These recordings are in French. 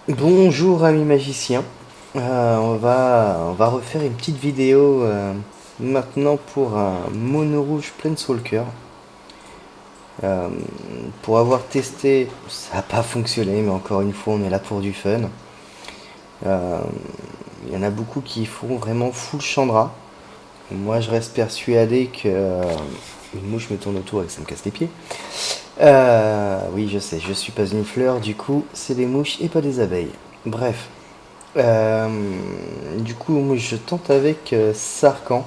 Bonjour amis magiciens. On va refaire une petite vidéo maintenant pour un mono rouge Planeswalker. Euh, pour avoir testé, ça n'a pas fonctionné, mais encore une fois, on est là pour du fun. Euh, Il y en a beaucoup qui font vraiment full Chandra. Moi, je reste persuadé que une mouche me tourne autour et que ça me casse les pieds. Oui, je sais, je suis pas une fleur, du coup, c'est des mouches et pas des abeilles. Bref. Euh, du coup, moi, je tente avec Sarkhan,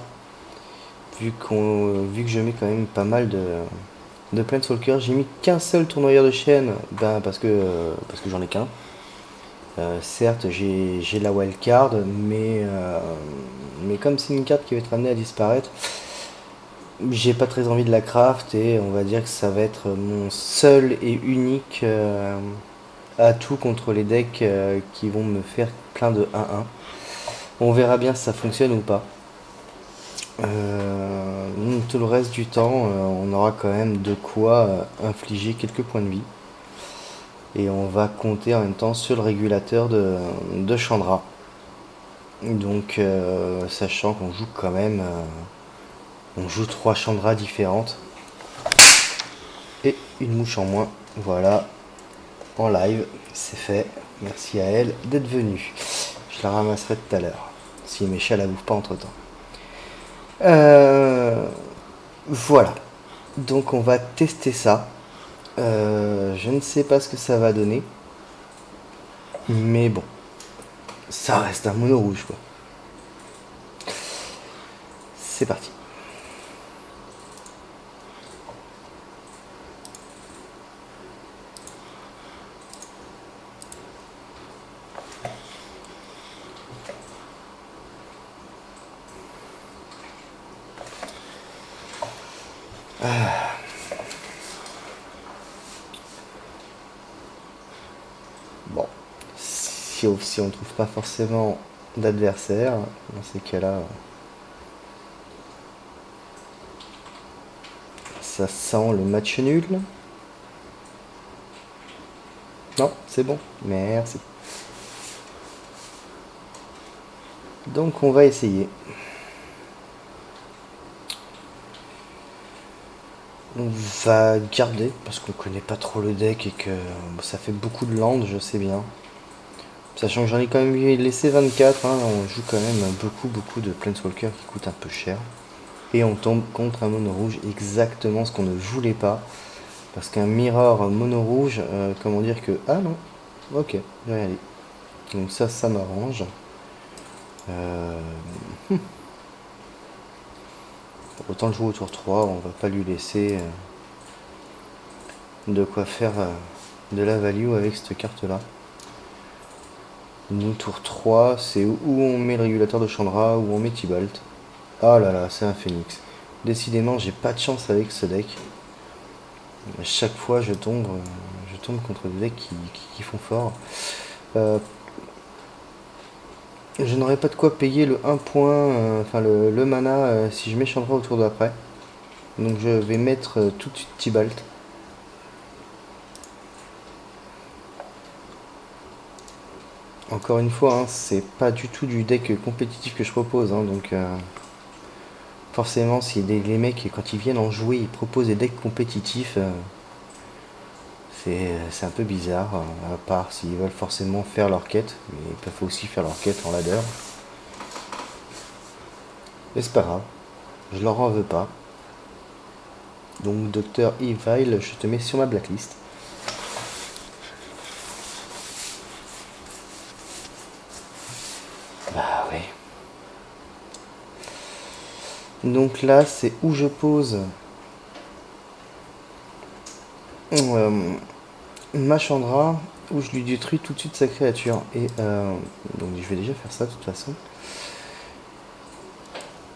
vu que je mets quand même pas mal de Planeswalker. J'ai mis qu'un seul tournoyeur de chaîne, ben, parce que j'en ai qu'un. Certes, j'ai la wildcard, mais comme c'est une carte qui va être amenée à disparaître, j'ai pas très envie de la craft et on va dire que ça va être mon seul et unique atout contre les decks qui vont me faire plein de 1-1. On verra bien si ça fonctionne ou pas. Tout le reste du temps, on aura quand même de quoi infliger quelques points de vie. Et on va compter en même temps sur le régulateur de Chandra. Donc, sachant qu'on joue quand même, on joue 3 Chandras différentes et une mouche en moins. Voilà, en live, c'est fait. Merci à elle d'être venue. Je la ramasserai tout à l'heure, si mes chats la bouffent pas entre temps. Euh, voilà, donc on va tester ça. Je ne sais pas ce que ça va donner, mais bon, ça reste un mono rouge quoi. C'est parti. Bon, si on ne trouve pas forcément d'adversaire, dans ces cas-là, ça sent le match nul. Non, c'est bon, merci. Donc on va essayer. On va garder parce qu'on connaît pas trop le deck et que ça fait beaucoup de land, je sais bien. Sachant que j'en ai quand même laissé 24, hein, on joue quand même beaucoup de Planeswalker qui coûtent un peu cher. Et on tombe contre un mono rouge, exactement ce qu'on ne voulait pas. Parce qu'un mirror mono rouge, comment dire que... Ah non, ok, j'ai rien dit. Donc ça m'arrange. Euh, Autant le jouer au tour 3, on va pas lui laisser de quoi faire de la value avec cette carte là. Nous tour 3, c'est où on met le régulateur de Chandra, où on met Tibalt. Ah là là, c'est un phénix. Décidément, j'ai pas de chance avec ce deck. À chaque fois, je tombe contre des decks qui font fort. Euh, je n'aurai pas de quoi payer le 1 point, enfin le mana si je mets Chandra au tour d'après. Donc je vais mettre tout de suite Tibalt. Encore une fois, hein, c'est pas du tout du deck compétitif que je propose, hein, donc forcément, si les mecs, quand ils viennent en jouer, ils proposent des decks compétitifs, c'est un peu bizarre, à part s'ils veulent forcément faire leur quête, mais ils peuvent aussi faire leur quête en ladder. Mais c'est pas grave, je leur en veux pas. Donc, Docteur Evil, je te mets sur ma blacklist. Bah ouais. Donc là, c'est où je pose ma Chandra, où je lui détruis tout de suite sa créature. Et donc je vais déjà faire ça de toute façon.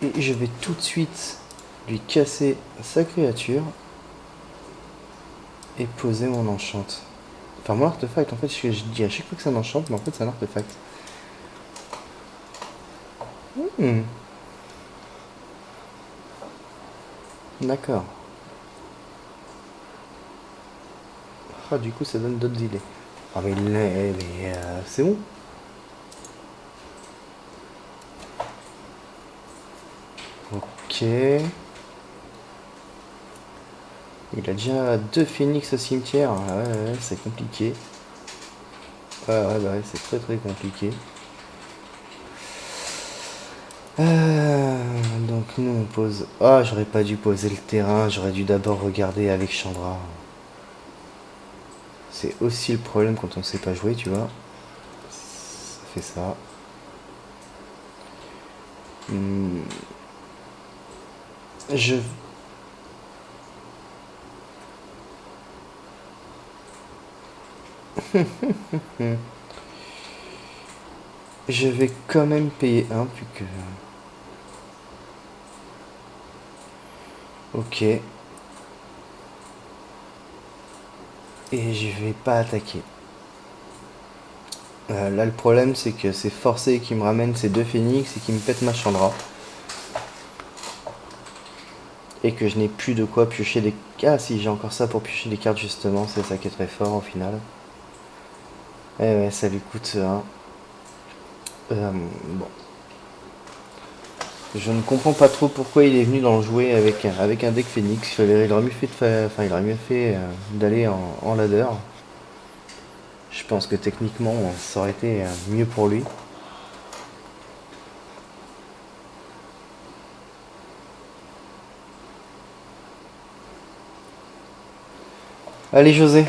Et je vais tout de suite lui casser sa créature et poser mon enchant. Enfin mon artefact, en fait je dis à chaque fois que c'est un enchant, mais en fait c'est un artefact. Hmm. D'accord. Ah, du coup ça donne d'autres idées. Ah mais, c'est bon. Ok. Il a déjà 2 phénix au cimetière. Ah ouais, ouais, c'est compliqué. Ouais, bah ouais, c'est très très compliqué. Donc nous on pose... Ah, j'aurais pas dû poser le terrain, j'aurais dû d'abord regarder avec Chandra. C'est aussi le problème quand on sait pas jouer, tu vois. Ça fait ça. Hmm, Je... Je vais quand même payer un, plus que... Ok. Et je vais pas attaquer. Là, le problème, c'est que c'est forcé qui me ramène ces 2 phénix et qui me pète ma Chandra. Et que je n'ai plus de quoi piocher des... Ah si, j'ai encore ça pour piocher des cartes justement, c'est ça qui est très fort au final. Eh ouais, ça lui coûte un. Bon. Je ne comprends pas trop pourquoi il est venu dans le jouer avec un deck Phoenix. Il aurait mieux fait, enfin, il aurait mieux fait d'aller en ladder. Je pense que techniquement, ça aurait été mieux pour lui. Allez José.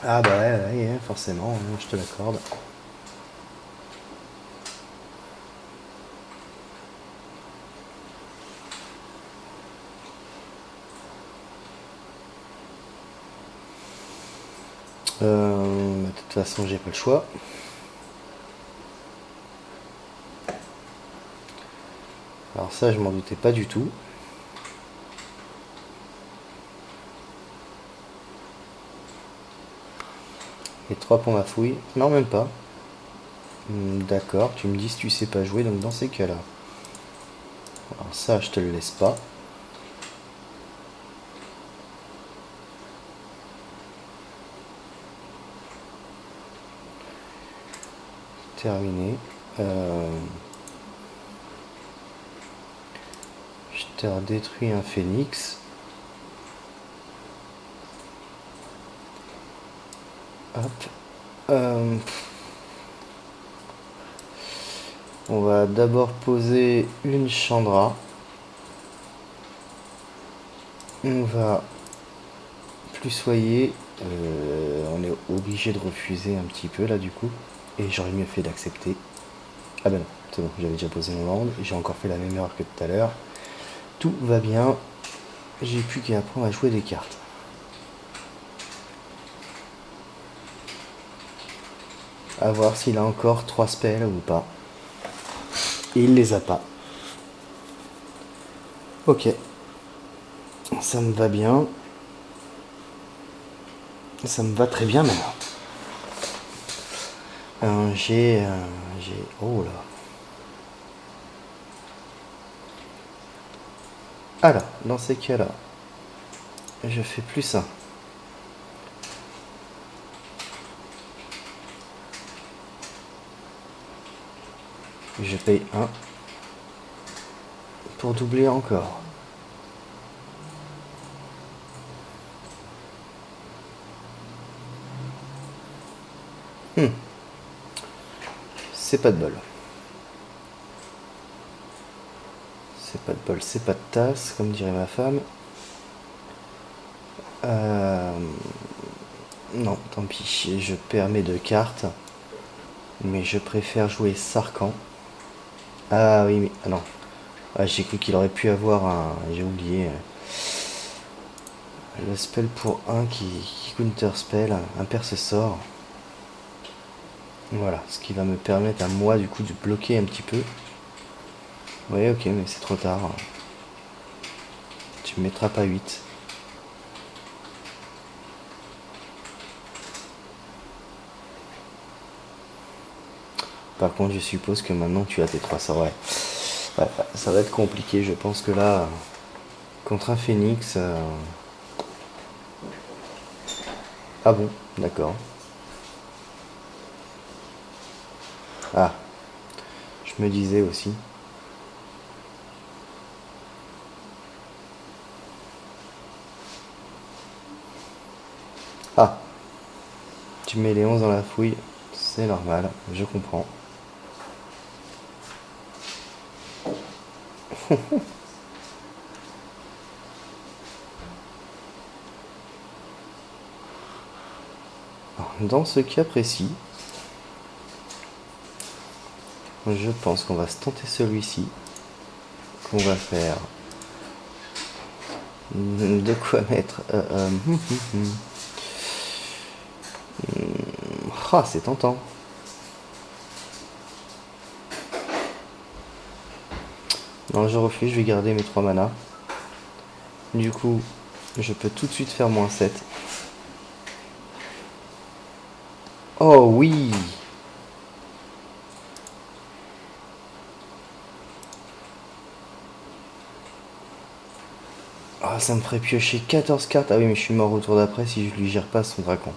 Ah bah ouais, ouais, forcément, je te l'accorde. De toute façon, j'ai pas le choix. Alors ça, je m'en doutais pas du tout. Et 3 pour ma fouille. Non, même pas. D'accord, tu me dis si tu sais pas jouer, donc dans ces cas-là. Alors ça, je te le laisse pas. Terminé. Je t'ai redétruit un phénix. Hop. Euh, on va d'abord poser une Chandra. On va plus soyer. On est obligé de refuser un petit peu là du coup. Et j'aurais mieux fait d'accepter. Ah ben non, c'est bon, j'avais déjà posé mon land. J'ai encore fait la même erreur que tout à l'heure. Tout va bien. J'ai plus qu'à apprendre à jouer des cartes. À voir s'il a encore 3 spells ou pas. Et il les a pas. Ok. Ça me va bien. Ça me va très bien même. J'ai... Oh là. Alors, dans ces cas-là, je fais plus un. Je paye un. Pour doubler encore. C'est pas de bol. C'est pas de bol, c'est pas de tasse, comme dirait ma femme. Non, tant pis, je perds mes 2 cartes. Mais je préfère jouer Sarkhan. Ah oui, mais... Ah non. Ah, j'ai cru qu'il aurait pu avoir un... J'ai oublié. Le spell pour 1 qui counter spell, un perce sort. Voilà, ce qui va me permettre à moi du coup de bloquer un petit peu. Ouais, ok, mais c'est trop tard. Tu me mettras pas 8. Par contre, je suppose que maintenant tu as tes 300. Ouais. Ouais, ça va être compliqué. Je pense que là, contre un phénix. Ah bon, d'accord. Ah, je me disais aussi. Ah, tu mets les 11 dans la fouille. C'est normal, je comprends. Dans ce cas précis, je pense qu'on va se tenter celui-ci. Qu'on va faire. De quoi mettre Ah, c'est tentant. Non, je refuse, je vais garder mes 3 manas. Du coup, je peux tout de suite faire -7. Oh oui. Ah, ça me ferait piocher 14 cartes. Ah oui, mais je suis mort au tour d'après si je lui gère pas son dragon.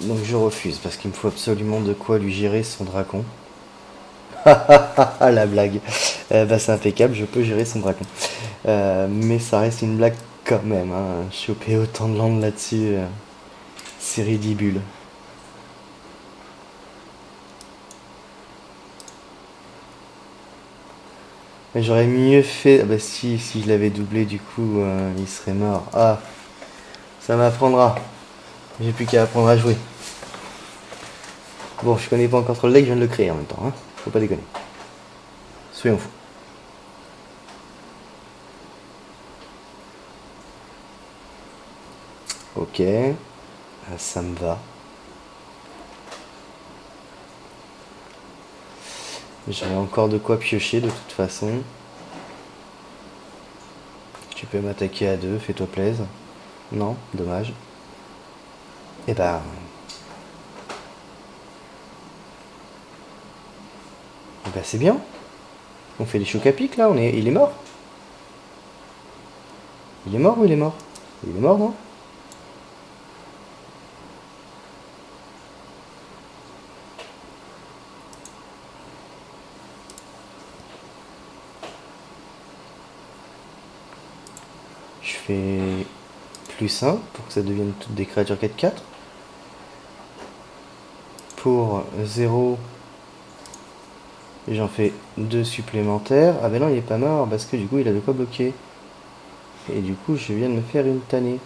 Donc je refuse, parce qu'il me faut absolument de quoi lui gérer son dragon. Ah, la blague. Bah, c'est impeccable, je peux gérer son dragon. Mais ça reste une blague quand même. Hein. Choper autant de landes là-dessus, c'est ridicule. Mais j'aurais mieux fait. Ah bah si je l'avais doublé, du coup, il serait mort. Ah, ça m'apprendra. J'ai plus qu'à apprendre à jouer. Bon, je connais pas encore trop le deck, je viens de le créer en même temps. Hein. Faut pas déconner. Soyons fous. Ok, ça me va. J'aurai encore de quoi piocher de toute façon. Tu peux m'attaquer à 2, fais-toi plaisir. Non, dommage. Eh ben. Eh ben c'est bien. On fait les chocs à pic là, il est mort. Il est mort ou il est mort? Il est mort, non? Je fais +1 pour que ça devienne toutes des créatures 4-4. Pour 0, j'en fais 2 supplémentaires. Ah ben non, il est pas mort parce que du coup il a de quoi bloquer. Et du coup, je viens de me faire une tannée.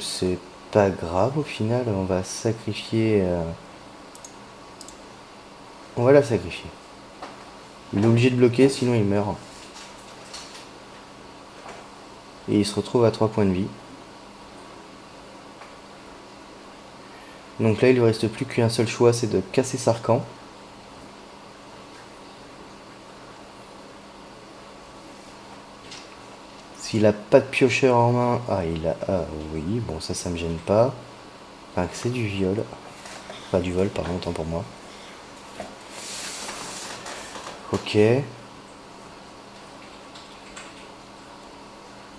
C'est pas grave au final, on va sacrifier. On va la sacrifier. Il est obligé de bloquer, sinon il meurt. Et il se retrouve à 3 points de vie. Donc là, il lui reste plus qu'un seul choix, c'est de casser Sarkhan. S'il a pas de piocheur en main... Ah, il a... Ah oui, bon, ça me gêne pas. Enfin, c'est du viol. Pas du vol, pardon, autant pour moi. Ok.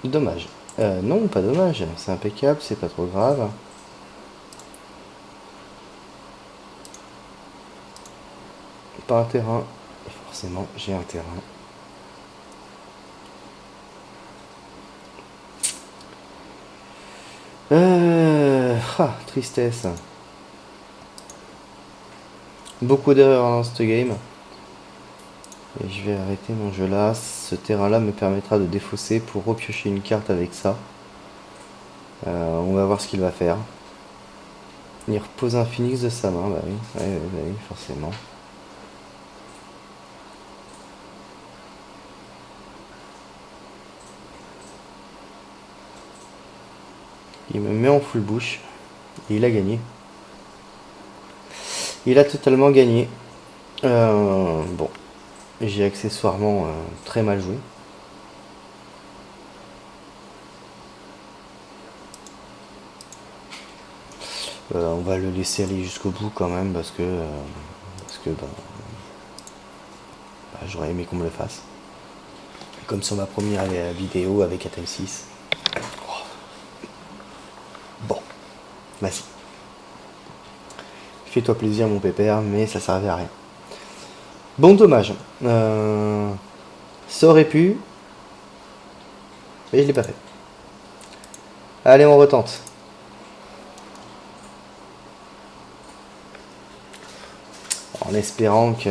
Dommage. Non, pas dommage. C'est impeccable, c'est pas trop grave. Pas un terrain. Forcément, j'ai un terrain. Tristesse. Beaucoup d'erreurs dans ce game. Et je vais arrêter mon jeu là. Ce terrain là me permettra de défausser pour repiocher une carte avec ça. On va voir ce qu'il va faire. Il repose un phoenix de sa main, bah oui, ouais, bah oui, forcément. Il me met en full bouche. Et il a gagné. Il a totalement gagné. Bon. J'ai accessoirement très mal joué. On va le laisser aller jusqu'au bout quand même parce que j'aurais aimé qu'on me le fasse. Comme sur ma première vidéo avec Atem 6. Bon, vas-y. Fais-toi plaisir mon pépère, mais ça servait à rien. Bon, dommage. Ça aurait pu, mais je l'ai pas fait. Allez, on retente. En espérant que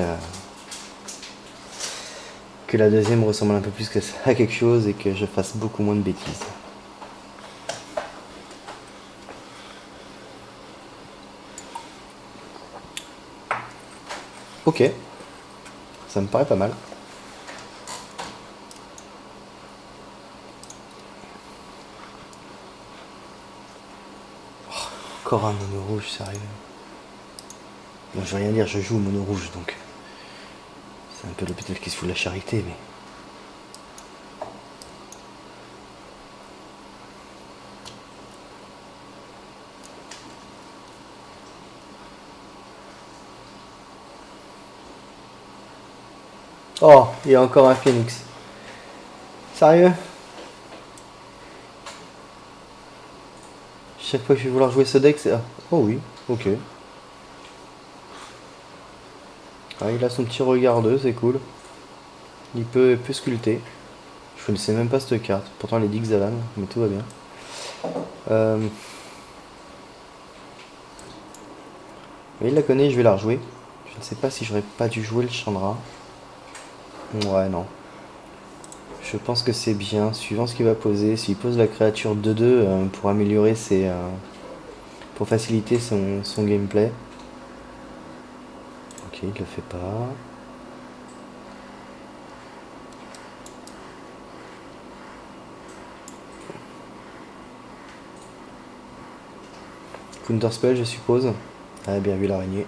la deuxième ressemble un peu plus que ça à quelque chose et que je fasse beaucoup moins de bêtises. Ok, ça me paraît pas mal. Encore un mono rouge, sérieux. Non, je veux rien dire, je joue au mono rouge, donc c'est un peu l'hôpital qui se fout de la charité, mais... Oh, il y a encore un phoenix. Sérieux? Chaque fois que je vais vouloir jouer ce deck, c'est... Oh oui, ok. Ah, il a son petit regardeux, c'est cool. Il peut sculpter. Je connaissais même pas cette carte. Pourtant, elle est d'Ixalan, mais tout va bien. Mais il la connaît, je vais la rejouer. Je ne sais pas si j'aurais pas dû jouer le Chandra. Ouais, non. Je pense que c'est bien, suivant ce qu'il va poser. S'il pose la créature 2-2 pour améliorer ses... pour faciliter son gameplay. Ok, il le fait pas. Counterspell, je suppose. Ah, bien vu l'araignée.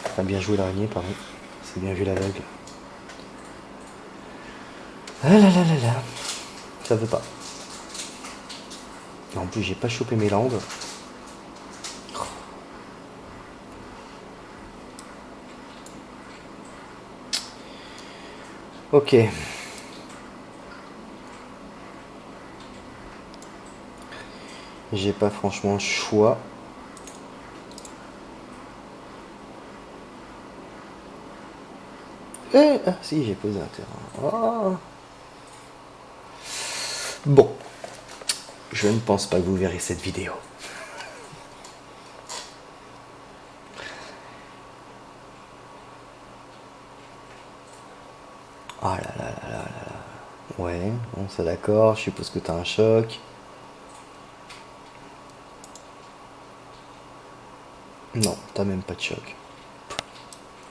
Enfin, bien joué l'araignée, pardon. C'est bien vu l'aveugle. Ah là là là là. Ça veut pas. En plus, j'ai pas chopé mes landes. Ok. J'ai pas franchement le choix. Ah si, j'ai posé un terrain. Oh. Bon. Je ne pense pas que vous verrez cette vidéo. Ah là là là là là. Ouais, bon, ça d'accord. Je suppose que t'as un choc. Non, t'as même pas de choc.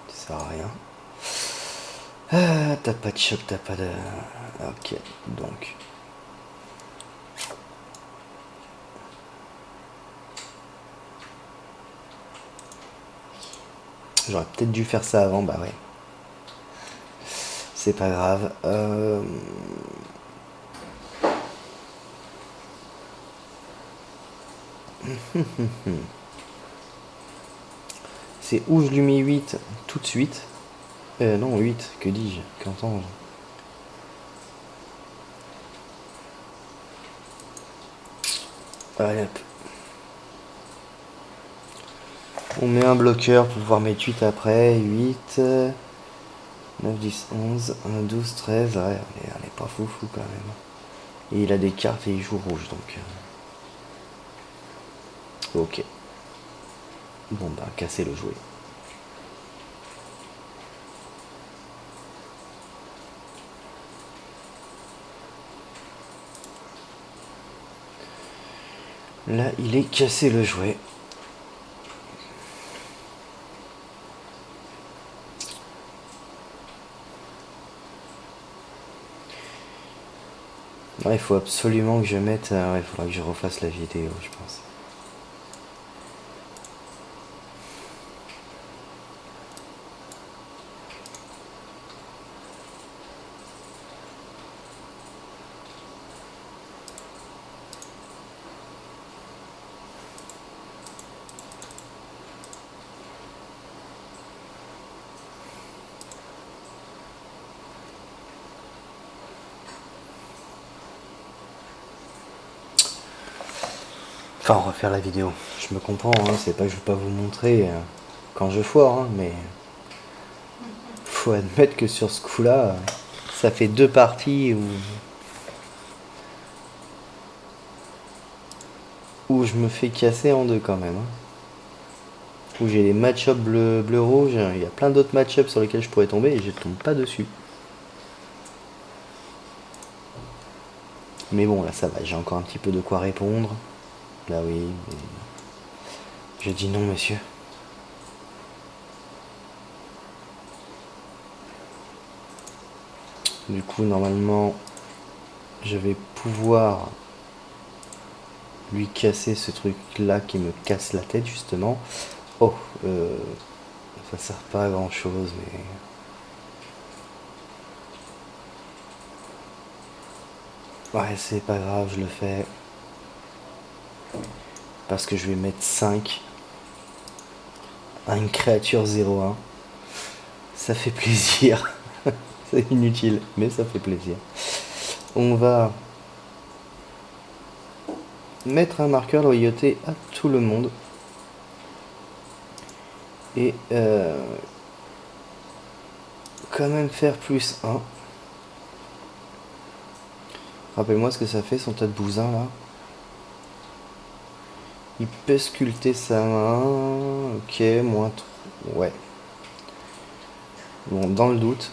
Ça sert à rien. Ah, t'as pas de choc, t'as pas de... Ok, donc... J'aurais peut-être dû faire ça avant, bah ouais. C'est pas grave. C'est où je lui mets 8 tout de suite. Non, 8, que dis-je? Qu'entends-je? Allez hop. On met un bloqueur pour pouvoir mettre 8 après. 8, 9, 10, 11, 12, 13. Ouais, on est pas fou quand même. Et il a des cartes et il joue rouge donc. Ok. Bon bah, casser le jouet. Là, il est cassé le jouet. Ouais, il faut absolument que je mette... ouais, il faudra que je refasse la vidéo, je pense. Enfin, refaire la vidéo. Je me comprends, hein, c'est pas que je veux pas vous montrer quand je foire, hein, mais faut admettre que sur ce coup-là, ça fait 2 parties où je me fais casser en deux quand même, hein. Où j'ai les match-up bleu-rouge, il y a plein d'autres match-up sur lesquels je pourrais tomber et je tombe pas dessus. Mais bon, là ça va, j'ai encore un petit peu de quoi répondre. Là oui, mais je dis non monsieur. Du coup, normalement, je vais pouvoir lui casser ce truc là qui me casse la tête justement. Oh, ça sert pas à grand chose, mais ouais, c'est pas grave, je le fais parce que je vais mettre 5 à une créature 0-1. Ça fait plaisir. C'est inutile, mais ça fait plaisir. On va mettre un marqueur loyauté à tout le monde. Et quand même faire plus 1. Rappelle-moi ce que ça fait son tas de bousins là. Il peut sculpter sa main. Ok, moins 3. Ouais. Bon, dans le doute.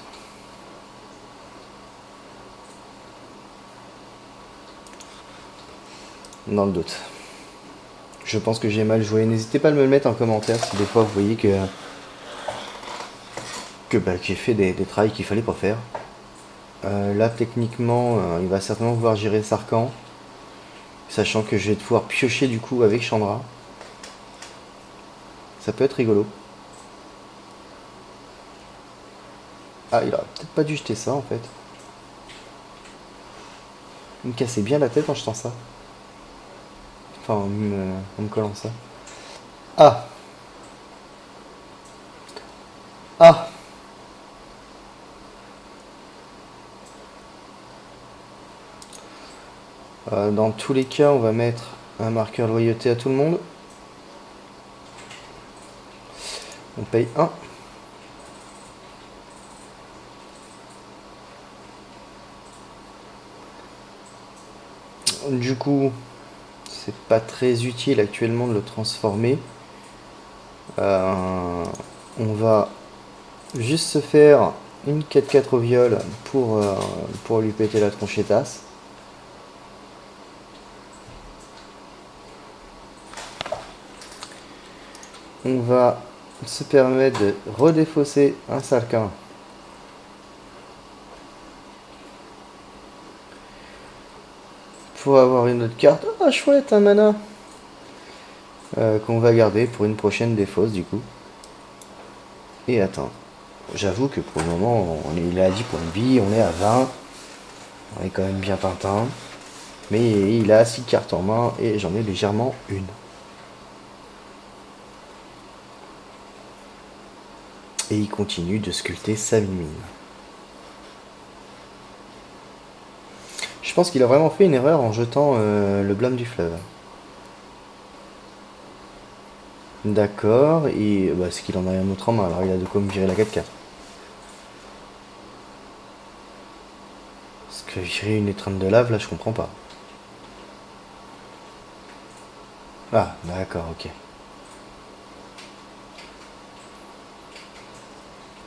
Dans le doute. Je pense que j'ai mal joué. N'hésitez pas à me le mettre en commentaire si des fois vous voyez que j'ai fait des travails qu'il fallait pas faire. Là techniquement il va certainement vouloir gérer Sarkhan. Sachant que je vais pouvoir piocher du coup avec Chandra. Ça peut être rigolo. Ah, il aurait peut-être pas dû jeter ça en fait. Il me cassait bien la tête en jetant ça. Enfin, en me collant ça. Ah! Ah! Dans tous les cas, on va mettre un marqueur loyauté à tout le monde. On paye 1. Du coup, c'est pas très utile actuellement de le transformer. On va juste se faire une 4-4 au viol pour lui péter la tronchetasse. On va se permettre de redéfausser un Sarkhan. Pour avoir une autre carte. Ah, chouette, un mana qu'on va garder pour une prochaine défausse du coup. Et attends, j'avoue que pour le moment, il est à 10 points de vie, on est à 20. On est quand même bien tintin. Mais il a 6 cartes en main et j'en ai légèrement une. Et il continue de sculpter sa mine. Je pense qu'il a vraiment fait une erreur en jetant le blâme du fleuve. D'accord, et bah, c'est qu'il en a un autre en main, alors il a de quoi me virer la 4-4. Parce que virer une étreinte de lave, là je comprends pas. Ah, d'accord, ok.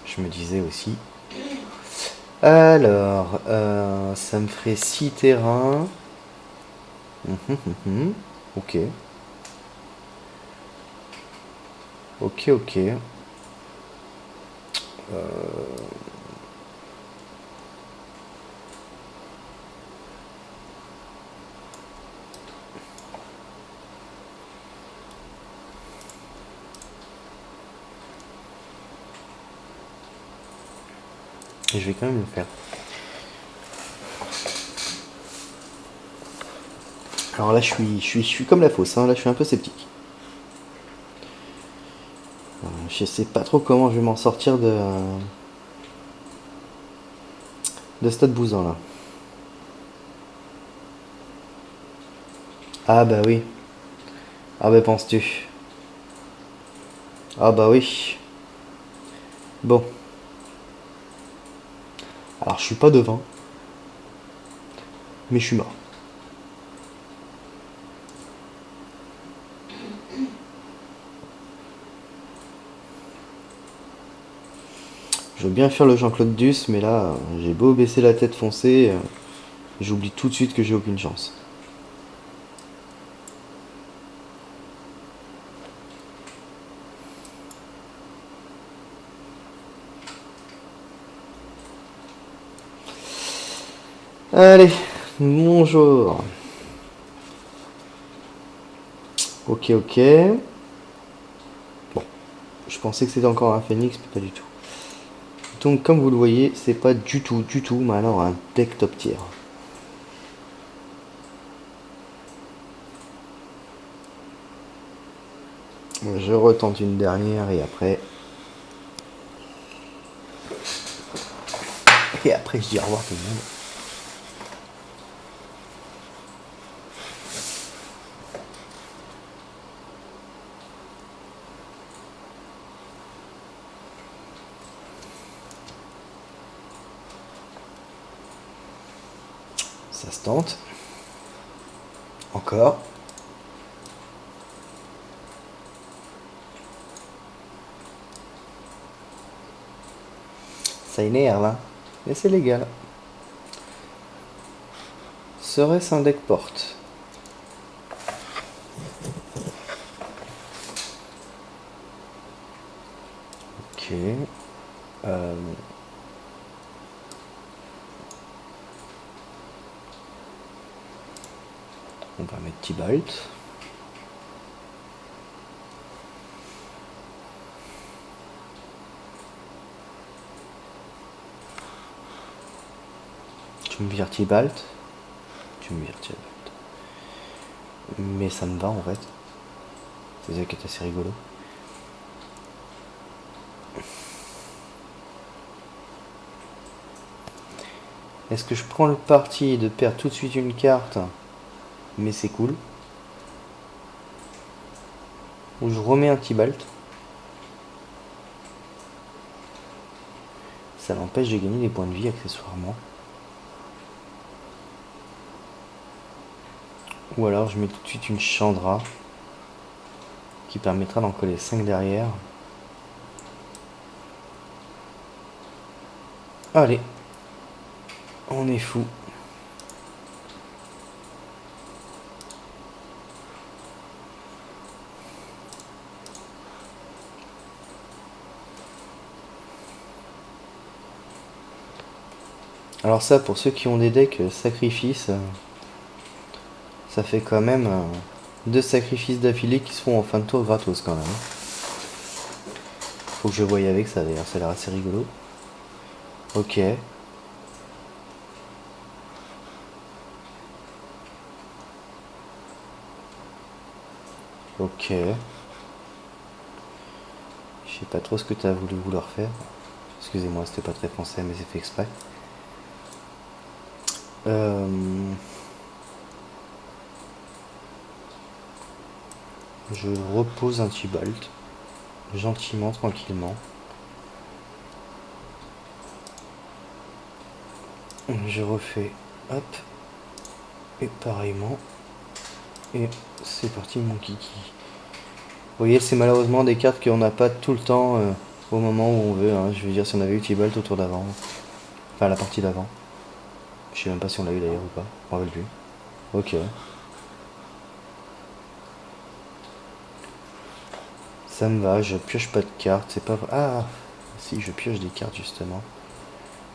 Je me disais aussi. Alors, ça me ferait 6 terrains. Ok. Ok, ok. Et je vais quand même le faire. Alors là, je suis comme la fausse, hein. Là, je suis un peu sceptique. Je sais pas trop comment je vais m'en sortir de Stade Bouzan là. Ah bah oui. Ah bah penses-tu? Ah bah oui. Bon. Alors je suis pas devin, mais je suis mort. Je veux bien faire le Jean-Claude Duss, mais là, j'ai beau baisser la tête foncée, j'oublie tout de suite que j'ai aucune chance. Allez, bonjour. Ok, ok. Bon, je pensais que c'était encore un phénix, mais pas du tout. Donc, comme vous le voyez, c'est pas du tout, mais alors un deck top tier. Je retente une dernière et après. Et après, je dis au revoir tout le monde. Ça se tente. Encore. Ça énerve, hein. Mais c'est légal. Serait-ce un deck porte? Ok. On va mettre Tibalt. Tu me vires Tibalt. Tu me vires Tibalt. Mais ça me va en fait. C'est ça qui est assez rigolo. Est-ce que je prends le parti de perdre tout de suite une carte, mais c'est cool, ou je remets un Tibalt? Ça m'empêche de gagner des points de vie accessoirement. Ou alors je mets tout de suite une Chandra qui permettra d'en coller 5 derrière. Allez, on est fou. Alors ça, pour ceux qui ont des decks sacrifices, ça fait quand même 2 sacrifices d'affilée qui se font en fin de tour gratos quand même. Faut que je voie avec ça d'ailleurs, ça a l'air assez rigolo. Ok. Ok. Je sais pas trop ce que tu as voulu vouloir faire. Excusez-moi, c'était pas très français, mais c'est fait exprès. Je repose un Tibalt, gentiment, tranquillement. Je refais, hop, et pareillement. Et c'est parti mon kiki. Vous voyez, c'est malheureusement des cartes qu'on n'a pas tout le temps au moment où on veut. Hein. Je veux dire, si on avait eu Tibalt au tour d'avant. Enfin, la partie d'avant. Je sais même pas si on l'a eu d'ailleurs ou pas. On va le plus. Ok. Ça me va, je pioche pas de cartes. C'est pas. Ah si, je pioche des cartes justement.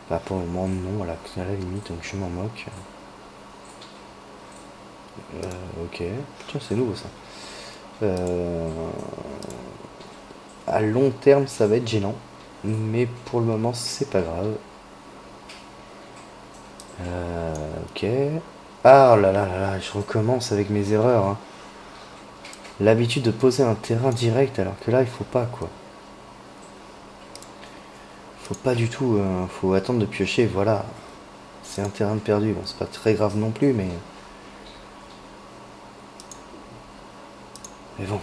Bah, pour le moment, non, à la limite, donc je m'en moque. Ok. Putain, c'est nouveau ça. À long terme, ça va être gênant. Mais pour le moment, c'est pas grave. Ok. Ah là là là là, je recommence avec mes erreurs. Hein. L'habitude de poser un terrain direct alors que là, il faut pas quoi. Faut pas du tout. Faut attendre de piocher. Voilà. C'est un terrain de perdu. Bon, c'est pas très grave non plus, mais. Mais bon.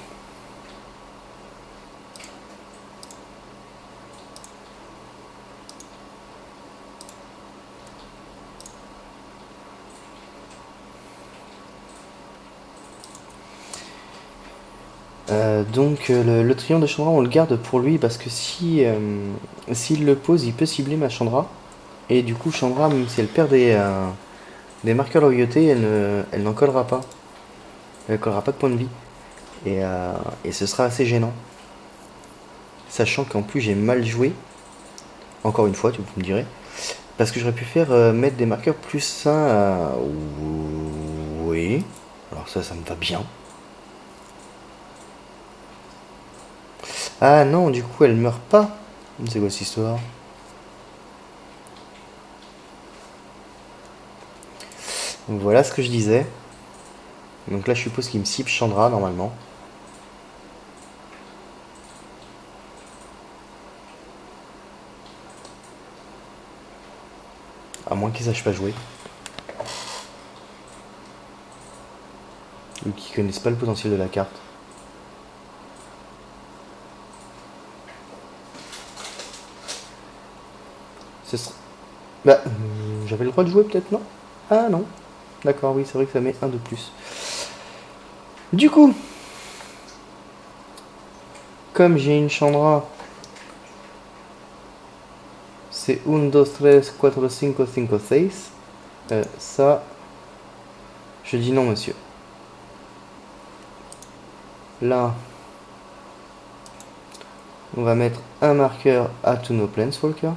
Donc le triomphe de Chandra on le garde pour lui parce que si s'il le pose il peut cibler ma Chandra et du coup Chandra même si elle perd des marqueurs de loyauté elle n'en collera pas. Elle collera pas de points de vie et ce sera assez gênant. Sachant qu'en plus j'ai mal joué, encore une fois tu me dirais, parce que j'aurais pu faire mettre des marqueurs plus sains à... Oui, alors ça me va bien. Ah non, du coup elle meurt pas. C'est quoi cette histoire? Voilà ce que je disais. Donc là je suppose qu'il me cible Chandra normalement. À moins qu'il sache pas jouer. Ou qu'il connaisse pas le potentiel de la carte. Ce sera... Bah, j'avais le droit de jouer peut-être, non? Ah non. D'accord, oui, c'est vrai que ça met un de plus. Du coup, comme j'ai une Chandra, c'est 1, 2, 3, 4, 5, 5, 6. Ça, je dis non, monsieur. Là, on va mettre un marqueur à tous nos Planeswalkers.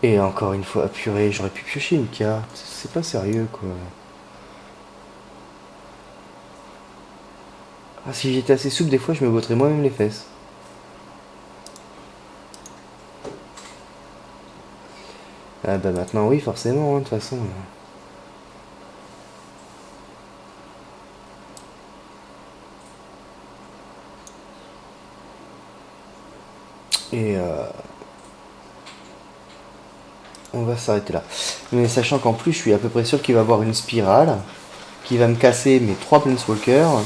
Et encore une fois, purée, j'aurais pu piocher une carte. C'est pas sérieux, quoi. Ah, si j'étais assez souple, des fois, je me botterais moi-même les fesses. Ah bah maintenant, oui, forcément, de toute façon. Et on va s'arrêter là. Mais sachant qu'en plus, je suis à peu près sûr qu'il va avoir une spirale, qui va me casser mes 3 Planeswalkers,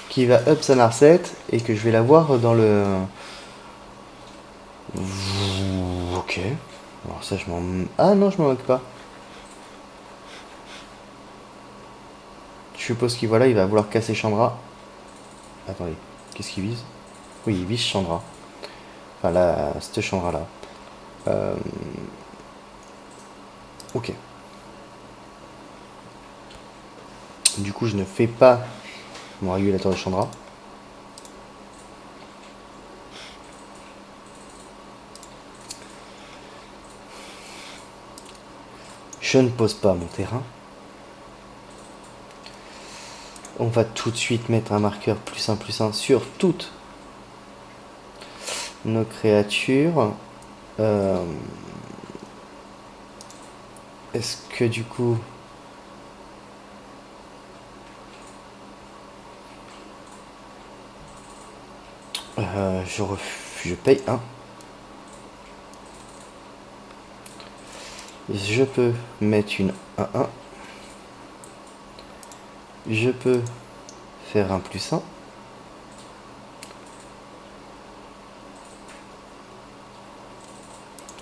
qui va up sa Narset, et que je vais l'avoir dans le... Ok. Alors ça, je m'en... Ah non, je m'en moque pas. Je suppose qu'il voilà, il va vouloir casser Chandra. Attendez, qu'est-ce qu'il vise? Oui, il vise Chandra. Enfin, là, cette Chandra-là. Ok. Du coup, je ne fais pas mon régulateur de Chandra. Je ne pose pas mon terrain. On va tout de suite mettre un marqueur plus 1 sur toutes nos créatures. Est-ce que du coup... je paye 1. Je peux mettre une 1-1. Je peux faire un +1.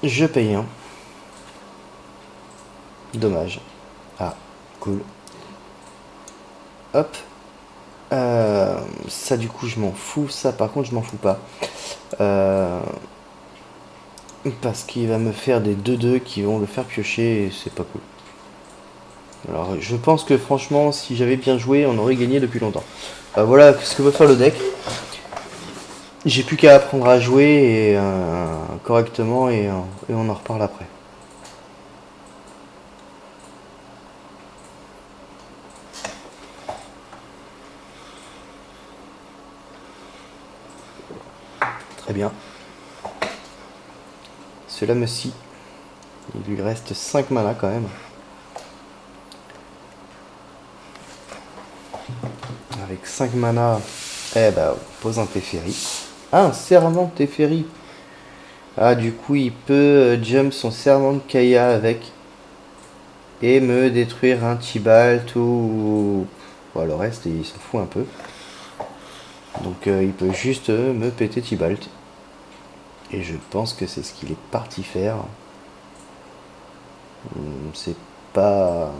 Je paye 1. Dommage. Ah, cool. Hop. Ça du coup je m'en fous. Ça par contre je m'en fous pas. Parce qu'il va me faire des 2-2 qui vont le faire piocher et c'est pas cool. Alors je pense que franchement si j'avais bien joué on aurait gagné depuis longtemps. Voilà ce que veut faire le deck. J'ai plus qu'à apprendre à jouer et, correctement et on en reparle après. Très bien. Cela me scie. Il lui reste 5 mana quand même. Avec 5 mana, eh ben, pose un Teferi. Ah, un serment de Teferi. Ah, du coup, il peut jump son serment de Kaya avec. Et me détruire un Tibalt ou Bon, le reste, il s'en fout un peu. Donc il peut juste me péter Tibalt. Et je pense que c'est ce qu'il est parti faire. C'est pas,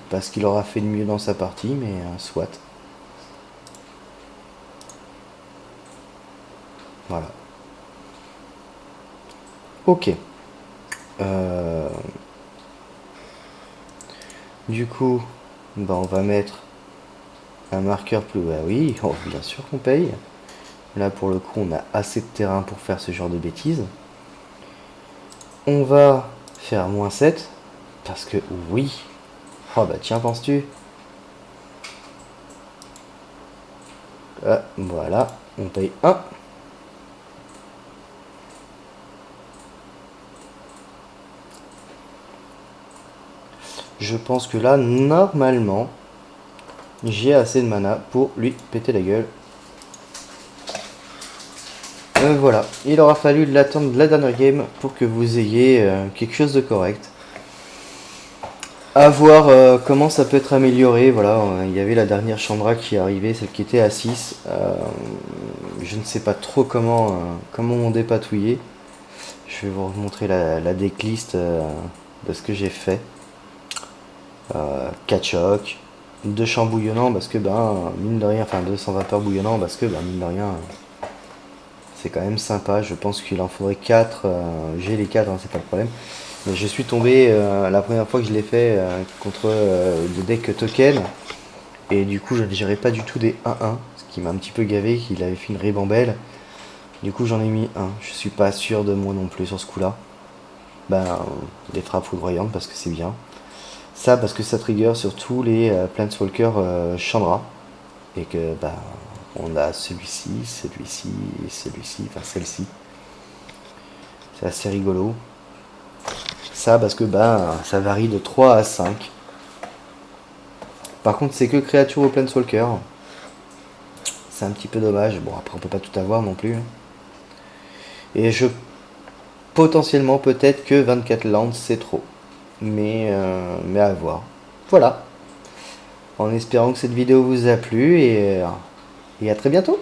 pas ce qu'il aura fait de mieux dans sa partie, mais soit. Voilà. Ok. Du coup, bah, on va mettre un marqueur plus... Bah oui, oh, bien sûr qu'on paye. Là, pour le coup, on a assez de terrain pour faire ce genre de bêtises. On va faire -7. Parce que oui. Oh bah tiens, penses-tu? Voilà, on paye 1. Je pense que là, normalement, j'ai assez de mana pour lui péter la gueule. Voilà, il aura fallu l'attendre de la dernière game pour que vous ayez quelque chose de correct. À voir comment ça peut être amélioré. Voilà, il y avait la dernière Chandra qui est arrivée, celle qui était à 6. Je ne sais pas trop comment on dépatouiller. Je vais vous remontrer la decklist de ce que j'ai fait. 4 chocs, 2 champs bouillonnants parce que mine de rien, enfin 220 vapeurs bouillonnants parce que mine de rien, c'est quand même sympa. Je pense qu'il en faudrait 4. J'ai les 4, hein, c'est pas le problème. Mais je suis tombé la première fois que je l'ai fait contre des decks token. Et du coup, je ne gérais pas du tout des 1-1. Ce qui m'a un petit peu gavé, qu'il avait fait une ribambelle. Du coup, j'en ai mis un. Je suis pas sûr de moi non plus sur ce coup-là. Des frappes foudroyantes parce que c'est bien. Ça, parce que ça trigger sur tous les Planeswalker Chandra. Et que, on a celui-ci, celui-ci, celui-ci, enfin celle-ci. C'est assez rigolo. Ça, parce que, ça varie de 3 à 5. Par contre, c'est que créature au Planeswalker. C'est un petit peu dommage. Bon, après, on peut pas tout avoir non plus. Et potentiellement, peut-être que 24 lands, c'est trop. Mais à voir. Voilà. En espérant que cette vidéo vous a plu et à très bientôt.